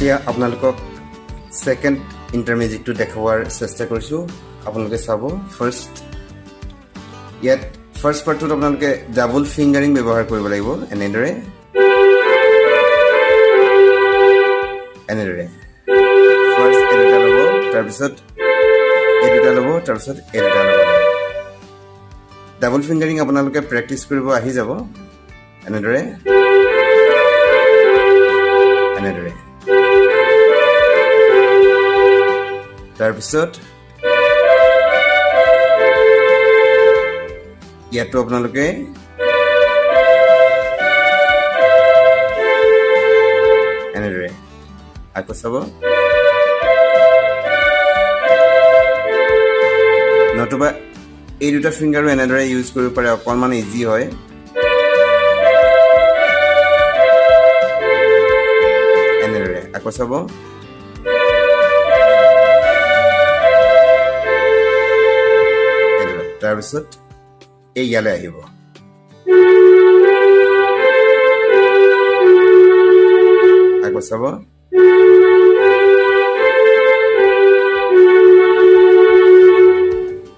এতিয়া আপোনালোকক সেকেন্ড ইন্টাৰমিজিকটো দেখাৱাৰ চেষ্টা কৰিছো আপোনালোকে চাব ফাৰ্স্ট ইয়াত ফাৰ্স্ট পাৰ্টত আপোনালোকে ডাবল ফিংগাৰিং ব্যৱহাৰ কৰিব লাগিব এনেদৰে ফাৰ্স্ট এটা ল'ব তাৰপিছত এটা ল'ব তাৰপিছত এটা ল'ব ডাবল ফিংগাৰিং আপোনালোকে প্ৰেক্টিস কৰিব আহি যাব এনেদৰে তাৰপিছত ইয়াতো আপোনালোকে এনেদৰে আকৌ চাব নতুবা এই দুটা ফিংগাৰো এনেদৰে ইউজ কৰিব পাৰে অকণমান ইজি হয় এনেদৰে আকৌ চাব তাৰপিছত এই ইয়ালে আহিব আকৌ চাব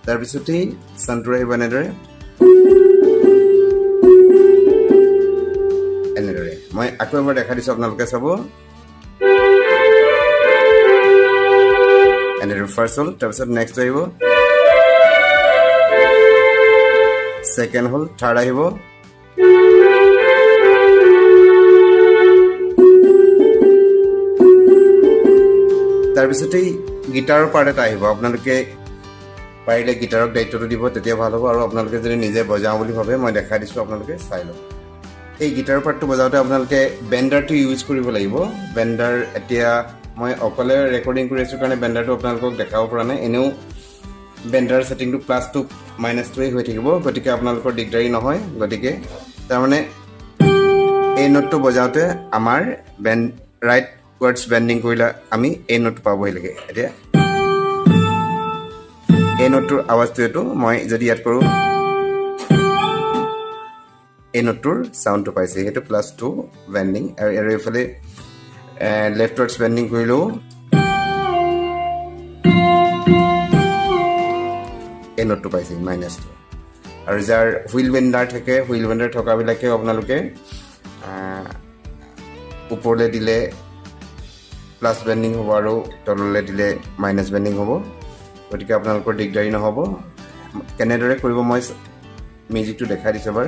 তাৰপিছতেই চানটোৰ আহিব এনেদৰে মই আকৌ এবাৰ দেখা দিছো আপোনালোকে চাব এনেদৰে ফাৰ্ষ্ট হ'ল তাৰপিছত নেক্সট আহিব সেকেন্ড হল থাৰ্ড আহিব তাৰপিছতেই গিটাৰৰ পাৰ্ট এটা আহিব আপোনালোকে পাৰিলে গিটাৰক দায়িত্বটো দিব তেতিয়া ভাল হ'ব আৰু আপোনালোকে যদি নিজে বজাওঁ বুলি ভাবে মই দেখা দিছো আপোনালোকে চাই লওক এই গিটাৰ পাৰ্টটো বজাওতে আপোনালোকে বেন্ডাৰটো ইউজ কৰিব লাগিব বেন্ডাৰ এতিয়া মই অকলে ৰেকৰ্ডিং কৰি আছো কাৰণে বেন্ডাৰটো আপোনালোকক দেখাব পৰা নাই এনেও বেন্ডাৰ সেটিংটো +2 -2 হৈ থাকিব গতিকে আপোনালোকৰ দিগদাৰি নহয় গতিকে তাৰ মানে এই নোটটো বজাওতে আমাৰ ৰাইট ওয়াৰ্ডস বেন্ডিং কৰিলা আমি এই নোট পাবই লাগে এতিয়া এই নোটৰ আৱাজটো এটো মই যদি ইয়াত কৰো এই নোটৰ সাউন্ডটো পাইছে হেতু +2 বেন্ডিং আৰু এফালে লেফট ওয়াৰ্ডস বেন্ডিং কৰিলো এই নোটটো পাইছে -2 আৰু যাৰ হুইল বেন্ডাৰ থাকে হুইল বেন্ডাৰ থকা বিলাকে আপোনালোকে ওপৰলে দিলে প্লাস বেন্ডিং হ'ব আৰু তললে দিলে মাইনাস বেন্ডিং হ'ব গতিকে আপোনালোকৰ দিগদাৰি নহব কেনেদৰে কৰিব মই মিউজিকটো দেখাই দিছো বাৰ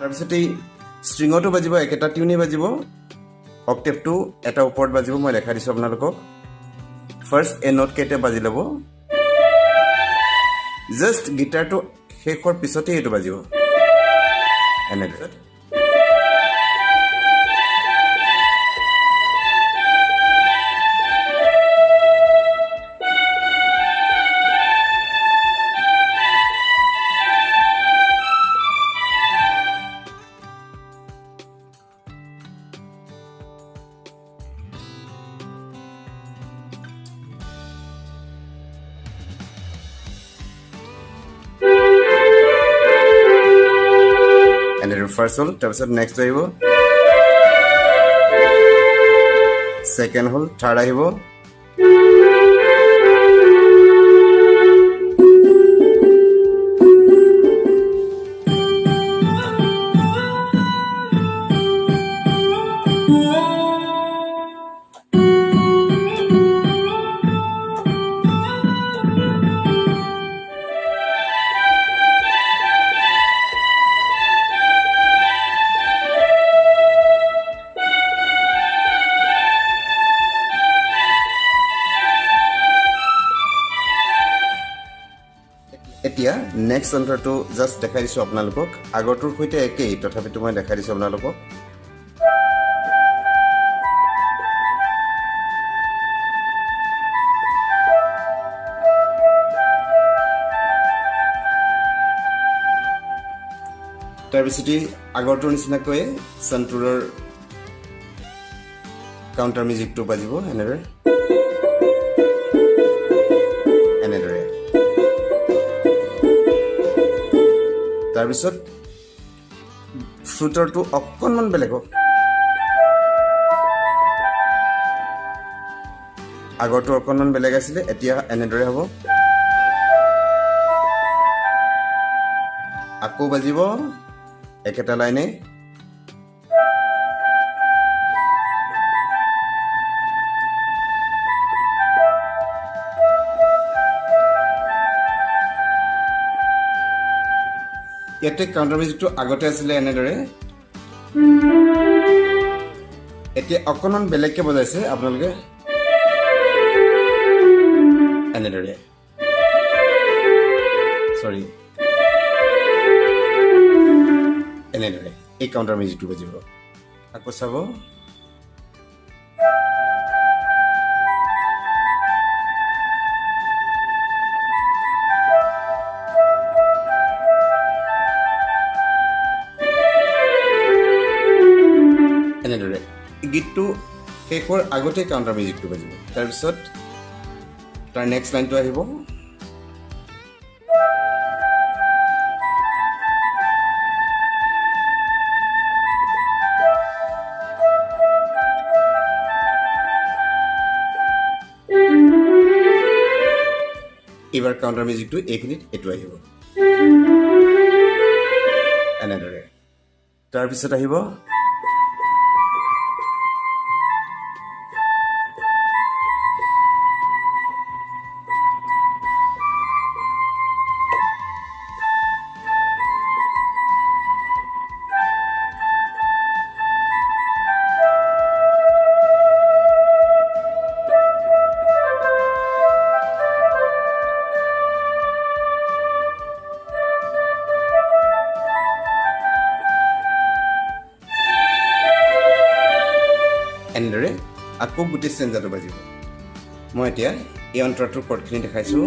তাৰপিছত এই স্ট্ৰিংটো বাজিব একেটা টিউনে বাজিব অক্টেভটো এটা ওপৰত বাজিব মই দেখা দিছো আপোনালোকক ফাৰ্স্ট এ নোট কেটে বাজি লব জাস্ট গিটাৰটো শেষৰ পিছতে এটো বাজিব এনেদৰে ফাৰ্স্ট হল তাৰপিছত নেক্সট আহিব সেকেন্ড হল থাৰ্ড আহিব এতিয়া নেক্সট অন্তৰটো জাস্ট দেখাই দিছো আপোনালোকক আগৰটোৰ সৈতে একেই তথাপিতো মই দেখাই দিছো আপোনালোকক তাৰপিছতে আগৰটোৰ নিচিনাকৈ সন্তুৰৰ কাউণ্টাৰ মিউজিকটো বাজিব এনেদৰে তাৰপিছত ফ্লুটৰটো অকণমান বেলেগ হ'ব আগৰটো অকণমান বেলেগ আছিলে এতিয়া এনেদৰে হ'ব আকৌ বাজিব একেটা লাইনে ইয়াতে কাউণ্টাৰ মিউজিকটো আগতে আছিলে এনেদৰে এতিয়া অকণমান বেলেগকৈ বজাইছে আপোনালোকে এনেদৰে সৰি এনেদৰে এই কাউণ্টাৰ মিউজিকটো বাজিব আকৌ চাব এনেদৰে গীতটো শেষ হোৱাৰ আগতে কাউণ্টাৰ মিউজিকটো বাজিব তাৰপিছত তাৰ নেক্সট লাইনটো আহিব এইবাৰ কাউণ্টাৰ মিউজিকটো এইখিনিত এইটো আহিব এনেদৰে তাৰপিছত আহিব এনেদৰে আকৌ গোটেই চেঞ্জাৰটো বাজিব মই এতিয়া এই অন্তৰটোৰ কৰ্ডখিনি দেখাইছোঁ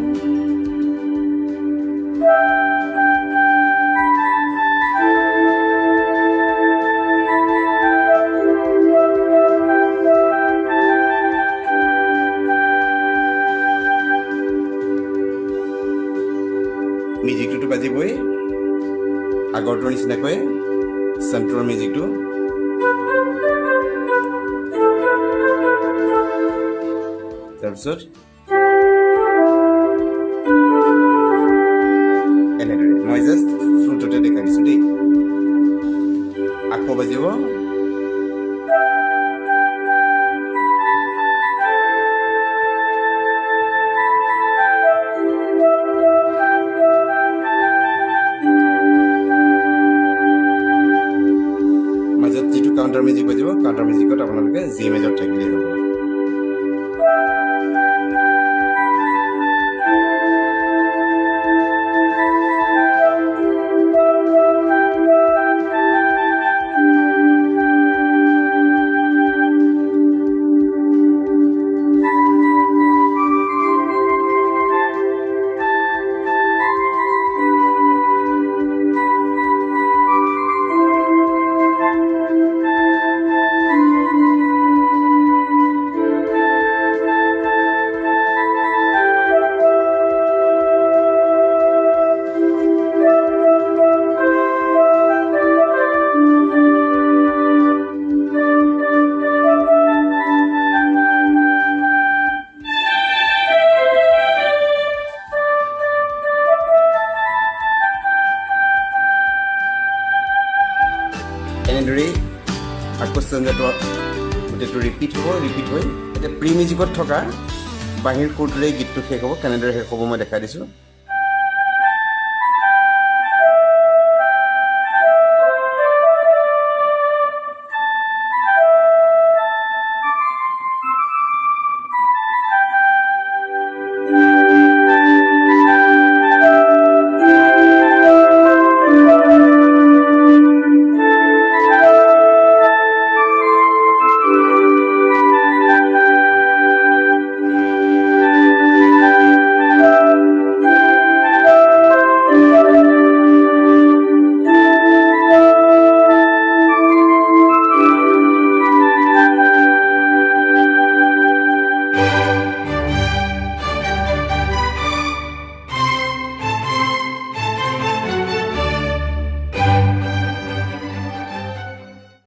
মিউজিকটোতো বাজিবই আগৰটোৰ নিচিনাকৈ চেণ্ট্ৰৰ মিউজিকটো তাৰপিছত এনেদৰে মই জাষ্ট ফ্লুটতে দেখাই দিছোঁ দেই আকৌ বাজিব মাজত যিটো কাউণ্টাৰ মিউজিক বাজিব কাউণ্টাৰ মিউজিকত আপোনালোকে জি মেজৰ থাকিলেই হ'ব এনেদৰেই আকৌ চেঞ্জাৰটো গোটেইটো ৰিপিট হৈ এতিয়া প্ৰি মিউজিকত থকা বাহিৰ কোৰ্টৰে গীতটো শেষ হ'ব কেনেদৰে শেষ হ'ব মই দেখাই দিছোঁ